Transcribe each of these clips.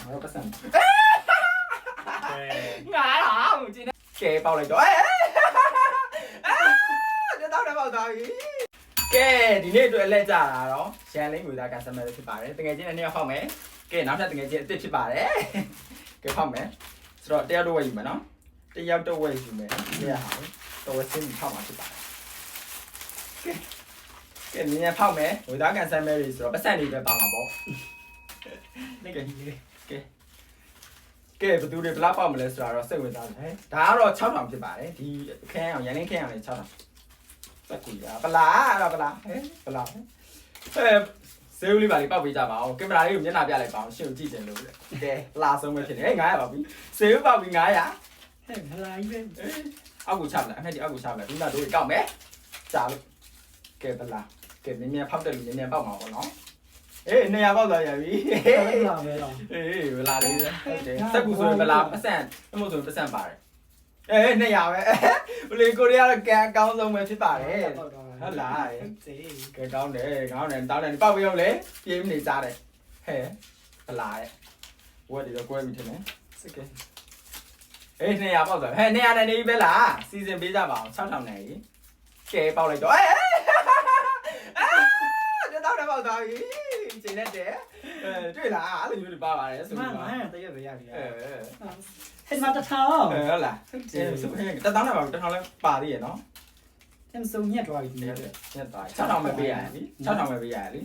我不省。ngã hả chị kề bao lại rồi nó tao đã bao rồi kề thì nên tụi lên trả đó xe lấy người ta cả xem là thì bà đấy từng ngày trên này không ấy kề nắm ra từng ngày trên tiếp bà đấy cái không ấy rồi đeo đuôi mà nó đeo đuôi gì mà đeo hả tôi xin không mà thì bà cái này không ấy người ta cả xem rồi bắt xe đi về bằng mà bố cái bữa tôi lắp vào một lần rồi sẽ người ta đấy đá rồi cháu làm gì bà đấy thì khen nhà nên khen này cháu làm tất quỷ à bà lá thế siêu đi bà đi bao bây giờ bảo cái bà đi cũng như nào bây giờ bảo siêu chi tiền luôn đấy là xong rồi thì đấy ngái bảo siêu bao bị ngái à áo củ chạm lại hay đi áo củ chạm lại chúng ta đối cao mẹ trả luôn cái bà lá cái này nghe phong được nghe bao màu của nó ê này bao giờ vậy là đi sao cũng rồi bà làm percent nó một rồi percent bà đấy ê này à vậy liền Korea là càng cao xong rồi thì bà đấy nó là cái cao này tao này bao nhiêu lấy kiếm này ra đấy hè bà lại quên đi rồi quên mình thế này ê này à bao giờ hè này đi bé là season bây giờ bảo sao thằng này kề bao lại rồi tao đã bao giờ chị nên trẻ chơi là là như ba bà đấy mà tao giờ về nhà đi thêm mà tao thao là tao tao nào bảo tao thao lên bà đi vậy nó thêm sung nhét rồi nhét rồi cháu thằng mày bây giờ đi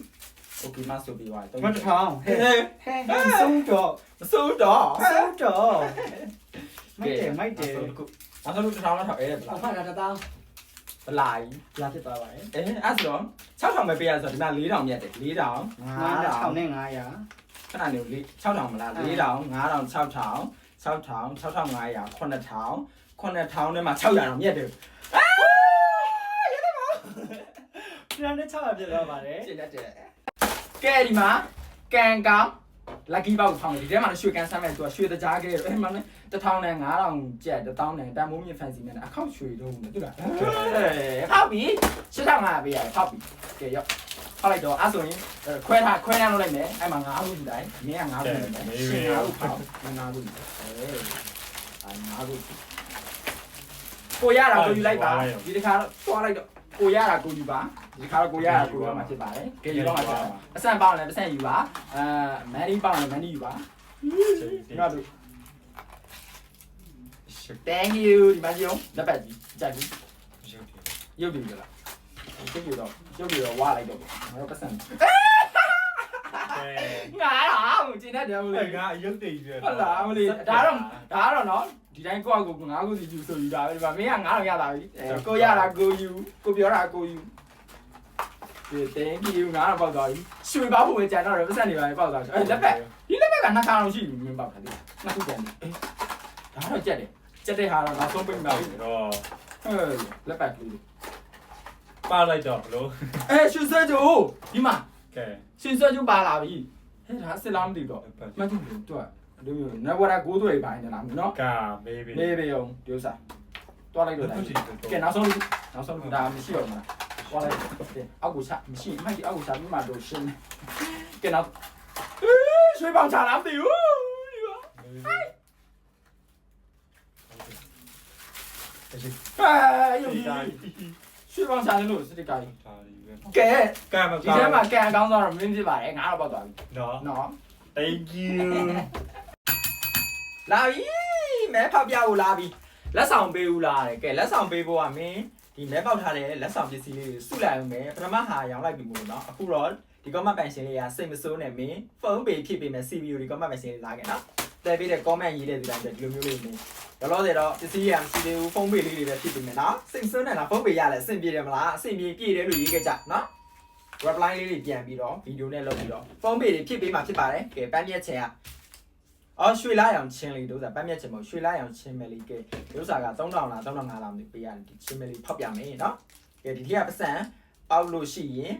ok mà số bị hoài mà tao thao sung trọ mấy trẻ nó sao lúc tao nó thọ ấy không phải là tao lại là cái tao vậy ê á rồi cháu thằng mày bây giờ rồi là lý đồng nhỉ lý đồng ngã thằng này ngã vậy cái này điều lý cháu thằng là lý đồng ngã đồng cháu thằng ngài à con là tháo nên mà cháu giờ đồng nhỉ được nên nó cháu là gì đó mà đấy cái gì mà càng cao là kỳ bao thằng này thì mà nó xuôi càng sang này tôi xuôi tới giá cái rồi mà nó thằng này ngã đồng trẻ tới tao này ta muốn như fancy này không xuôi đâu nữa tức là không bị chứ thằng à bây giờ không bị cái đó后来就阿叔你快他落嚟咩？哎嘛牙路嚟，咩牙路嚟咩？是牙路跑，牙路，哎，牙路。ကိုရတာကိုယူလိုက်ပါဒီတစ်ခါတော့သွားလိုက်တော့ကိုရတာကိုယူပါဒီတစ်ခါတော့ကိုရတာကိုရမှာဖြစ်ပါတယ်ကဲယူတော့မှာဖြစ်ပါအဆန်ပေါင်းလည်းအဆန်ယူပါမန်နီပေါင်းလည်းမန်နီယူပါဒီမှာတို့ Thank you ဒီမှာကြည့်အောင်လက်ပတ်ကြီးကြိုက်ပြီရုပ်ပြီလားရုပ်ပြီတော့ဝါလိုက်တော့ငါတို့ပတ်စံငါတော့ကျင်းတဲ့တယ်မလို့ငါရုပ်တည်ပြီဟုတ်လားမလို့ဒါတော့နော်ဒီတိုင်းကိုယ့်အကူငါကိုစီယူဆိုယူတာပဲဒီမှာမင်းကငါတော့ရတာပြီကိုရတာကိုယူကိုပြောတာကိုယူဒီ thank you ငါတော့ပေါက်သွားပြီရွှေပေါက်ဖို့ပဲကြံတော့တယ်ပတ်စံနေပါလေပေါက်သွားတယ်လက်ပတ်ဒီလက်ပတ်ကနှစ်ခါတော့ရှိပြီမင်းပေါက်တယ်နှစ်ခုကြံတယ်ဒါတော့ကြက်တဲ့ဟာတော့နောက်ဆုံးပြင်ပါပြီတော့လက်ပတ်ကလေးပါလိုက်တော့ဘလို့ရှင်ဆွဲကြိုးဒီမှာ ကဲ ရှင်ဆွဲကြိုးပါလာပြီဟဲ့ဒါစစ်လားမသိတော့မသိဘူးတော့ဒီမျိုးနဝရကိုးတွေပိုင်းနေလားနော် ကာမေးပြီမေးပြီအောင်ဒီဥစ္စာတွားလိုက်တော့တယ်ကဲနောက်ဆုံးဒါမရှိတော့ဘူးတွားလိုက်အောက်ကိုချမရှိမိုက်ဒီအောက်ကိုချပြီးမှတော့ရှင်းကဲနောက်ရွှေပေါင်ချလားမသိဘူးဒီပါရုပ်ကြီးရွှေပေါင်ချတယ်လို့စတစ်ကာကြီးကဲဒီထဲမှာကန်အကောင်းဆုံးတော့မင်းဖြစ်ပါတယ်ငါတော့ပေါက်သွားပြီနော် thank you လာပြီမဲဖောက်ပြဖို့လာပြီလက်ဆောင်ပေးဦးလားတဲ့ကဲလက်ဆောင်ပေးဖို့ကမင်းဒီမဲပေါက်ထားတဲ့လက်ဆောင်ပစ္စည်းလေးတွေစုလိုက်အောင်မယ်ပထမဟာရောင်းလိုက်ပြီမို့နော်အခုတော့ဒီ comment ပိုင်ရှင်လေးကစိတ်မစိုးနဲ့မင်းဖုန်းပေးဖြစ်ပေးမယ် CPU ဒီ comment ပိုင်ရှင်လေးလာခဲ့နော်တဲပေးတဲ့ comment ရေးတဲ့ဒီတိုင်းဒီလိုမျိုးလေးနေတော့လို့ဆိုတော့ပစ္စည်းရမရှိသေးဘူးဖုန်းပေးလေးတွေပဲဖြစ်ပေးမယ်နော်စိတ်စိုးနဲ့လားဖုန်းပေးရလဲအဆင်ပြေတယ်မလားအဆင်ပြေပြည့်တယ်လို့ရေးခဲ့ကြနော် reply လေးတွေပြန်ပြီးတော့ဗီဒီယိုနဲ့လုပ်ပြီးတော့ဖုန်းပေးတွေဖြစ်ပေးမှာဖြစ်ပါတယ်ကဲပန်းပြည့်ချင်ကရွှေလာရောင်ချင်းလေးတို့စားပန်းမြက်ချင်မဟုတ်ရွှေလာရောင်ချင်းမယ်လေးကဲတို့စားက3000လား3500လားမသိပေးရတယ်ဒီချင်းမယ်လေးဖောက်ပြမယ်နော်ကဲဒီထက်ကပတ်စံပေါက်လို့ရှိရင်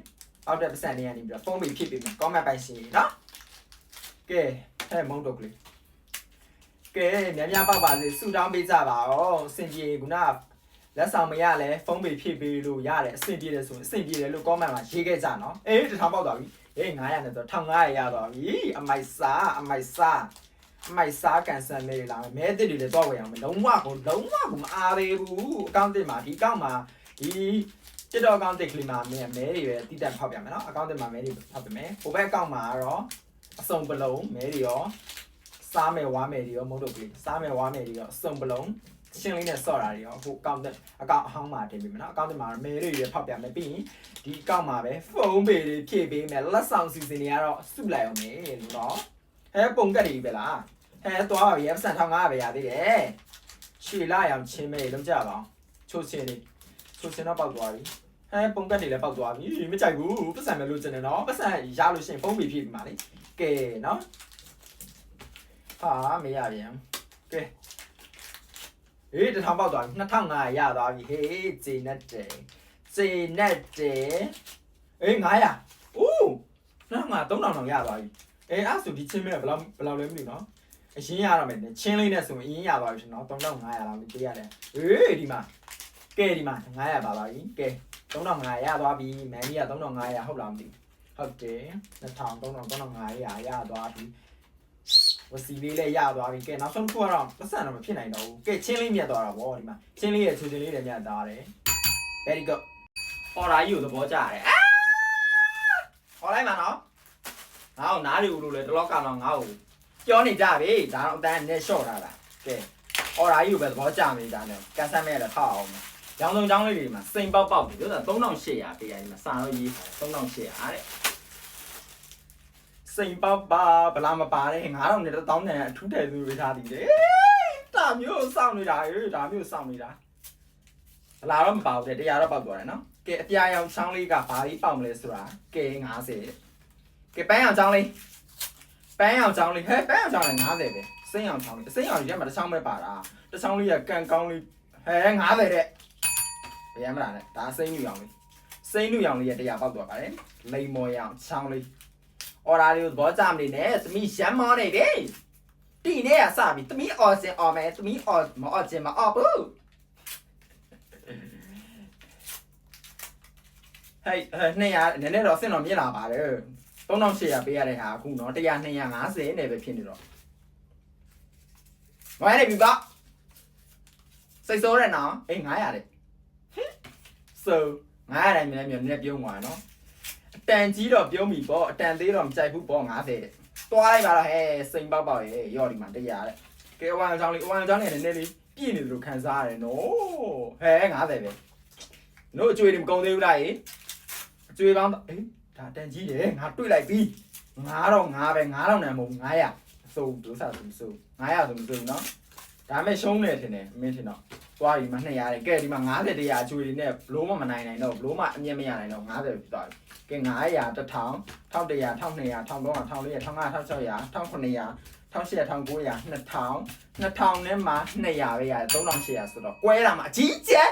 ပေါက်တဲ့ပတ်စံလေးကနေပြီးတော့ဖုန်းပေးဖြစ်ပေးမယ် comment ပိုင်ရှင်နော်ကဲဟဲ့မုံတော့ကလေးကဲများပေါက်ပါစေဆူတောင်းပေးကြပါဦးစင်ပြေခုနလက်ဆောင်မရလဲဖုန်းပေးဖြစ်ပေးလို့ရတယ်အဆင်ပြေတယ်ဆိုရင်အဆင်ပြေတယ်လို့ comment မှာရေးခဲ့ကြနော်1000ပေါက်သွားပြီ900နဲ့ဆို1500ရသွားပြီအမိုက်စား မိုက်စားကန်ဆန်လေးလာမဲတစ်တွေလည်းတော့ဝယ်အောင်လုံးဝကိုမအားသေးဘူးအကောင့်တစ်မှာဒီအကောင့်မှာဒီတစ်တော့အကောင့်တစ်ကလေးမှာမဲတွေပဲတိတက်ဖောက်ပြမယ်နော်အကောင့်တစ်မှာမဲတွေဖောက်ပြမယ်ဟိုဘက်အကောင့်မှာကတော့အစုံပလုံးမဲတွေရောစားမယ်ဝါမယ်တွေရောမဟုတ်တော့ဘူးစားမယ်ဝါမယ်တွေရောအစုံပလုံးရှင်းလေးနဲ့ဆော့တာတွေရောဟိုအကောင့်တစ်အကောင့်အဟောင်းမှာတင်ပေးမယ်နော်အကောင့်တစ်မှာမဲတွေရဖောက်ပြမယ်ပြီးရင်ဒီအကောင့်မှာပဲဖုန်းပေတွေဖြည့်ပေးမယ်လက်ဆောင်စီစဉ်တွေကတော့စုလိုက်အောင်မယ်လို့တော့ဟဲပုံကတ်တွေပဲလားဟဲသွားပြီပတ်စံ1500ပဲရသေးတယ်ခြေလာရအောင်ချင်းမဲလုံးကြပါအောင်ချိုးချင်းလေးချိုးချင်းတော့ပောက်သွားပြီဟဲပုံကတ်တွေလည်းပောက်သွားပြီမကြိုက်ဘူးပတ်စံပဲလို့ကျင်တယ်နော်ပတ်စံရလို့ရှိရင်ဖုန်းပေဖြည့်ပြီးပါလေကဲနော်ဟာမရပြန်ကဲဟေး1000ပေါက်သွားပြီ2500ရသွားပြီဟေးဂျေနက်တယ်ဂျေနက်တယ်အေး900အိုး2500 3000ရသွားပြီအေးအဲ့ဆိုဒီချင်းမဲဘယ်လောက်လဲမသိဘူးနော်အရင်ရတော့မယ်ချင်းလေးနဲ့ဆိုရင်အရင်ရသွားပြီနော်3500လောက်ပေးရတယ်ဟေးဒီမှာကဲဒီမှာ900ပါပါပြီကဲ3500ရသွားပြီမန်ကြီးက3500ဟုတ်လားမသိဘူးဟုတ်တယ်2500ရသွားပြီဝစီလေးလည်းရသွားပြီကဲနောက်ဆုံးတစ်ခုကတော့ပတ်စံတော့မဖြစ်နိုင်တော့ဘူးကဲချင်းလေးမြတ်သွားတာဗောဒီမှာချင်းလေးရဲ့ချူချင်းလေးလည်းမြတ်သွားတယ် very good အော်ရာကြီးကိုသဘောကျတယ်ဟောလိုက်မှာနော်ငါ့ကိုနားတွေဦးလို့လေတလောကလောက်ငါ့ကိုပြောနေကြပြီဒါတော့အတန်းနဲ့ရှော့ထားတာကဲအော်ရာကြီးကိုပဲသဘောကျနေကြတယ်ကန်ဆတ်မဲ့လည်းထောက်အောင်ရောင်းစုံချောင်းလေးတွေမှာစိန်ပေါက်ပြီလို့ဆိုတာ3800ပေးရတယ်မှာစာတော့ရေးထား3800တဲ့စိန်ပေါက်ပါဗလာမပါနဲ့9000နဲ့1000နဲ့အထူးတယ်သူတွေထားသည်လေဒါမျိုးစောင့်နေတာဟေးဒါမျိုးစောင့်နေတာဗလာတော့မပါဘူးတဲ့100တော့ပေါက်သွားတယ်နော်ကဲအပြာရောင်ချောင်းလေးကဘာလေးပေါက်မလဲဆိုတာကဲ50ကဲပန်းရောင်ချောင်းလေးပန်းရောင်ချောင်းလေးဟဲ့ပန်းရောင်ချောင်းလေး50ပဲစိမ့်ရောင်ချောင်းလေးစိမ့်ရောင်ကြီးထဲမှာတစ်ချောင်းပဲပါတာတစ်ချောင်းလေးကကန်ကောင်းလေးဟဲ့50တဲ့ဘယ်မှမလားနဲ့ဒါစိမ့်လူရောင်လေးစိမ့်လူရောင်လေးရ100ပေါက်သွားပါတယ်လိမ်မော်ရောင်ချောင်းလေးအော်ဒါလေးကိုသဘောကျမနေနဲ့သမီးရှမ်းမောနေပြီတီနဲ့ကစပြီသမီးအော်စင်အော်မယ်သမီးအော်မအော်စင်မအော်ဘူးဟဲ့200နည်းနည်းတော့စင်တော်မြင်လာပါတယ်3800ပေးရတဲ့ဟာအခုနော်100 250နဲ့ပဲဖြစ်နေတော့ဝိုင်းနေပြီပါစိတ်ဆိုးရနော်အေး900တဲ့ဆို900တိုင်းမြင်နေပြုံးသွားနော်အတန်ကြီးတော့ပြုံးပြီပေါ့အတန်သေးတော့မကြိုက်ဘူးပေါ့50တဲ့တွားလိုက်ပါတော့ဟဲ့စိန်ပေါက်ရေရော့ဒီမှာ100တဲ့ကဲဝမ်းချောင်းလေးနဲ့နည်းနည်းလေးပြည့်နေတယ်လို့ခံစားရတယ်နော်ဟဲ့50ပဲတို့အကျွေးတွေမကုန်သေးဘူးလားဟေးအကျွေးပေါင်းအေးဒါတန်ကြီးတယ်ငါတွေ့လိုက်ပြီ9000ပဲ9000နဲ့မဟုတ်900အစိုးဒုစားဆိုမစိုး900ဆိုမစိုးနော်ဒါမဲ့ရှုံးနေတယ်ထင်တယ်မင်းထင်တော့သွားဒီမှာ200တယ်ကဲဒီမှာ50 100အကျွေးတွေနဲ့ဘလို့မှမနိုင်နိုင်တော့ဘလို့မှအမြင့်မရနိုင်တော့50ပဲဖြစ်သွားပြီကဲ900 1000 1100 1200 1300 1400 1500 1600 1900 1800 1900 2000နဲ့မှာ200ပဲရတယ်3800ဆိုတော့ကွဲတာမှာအကြီးကျယ်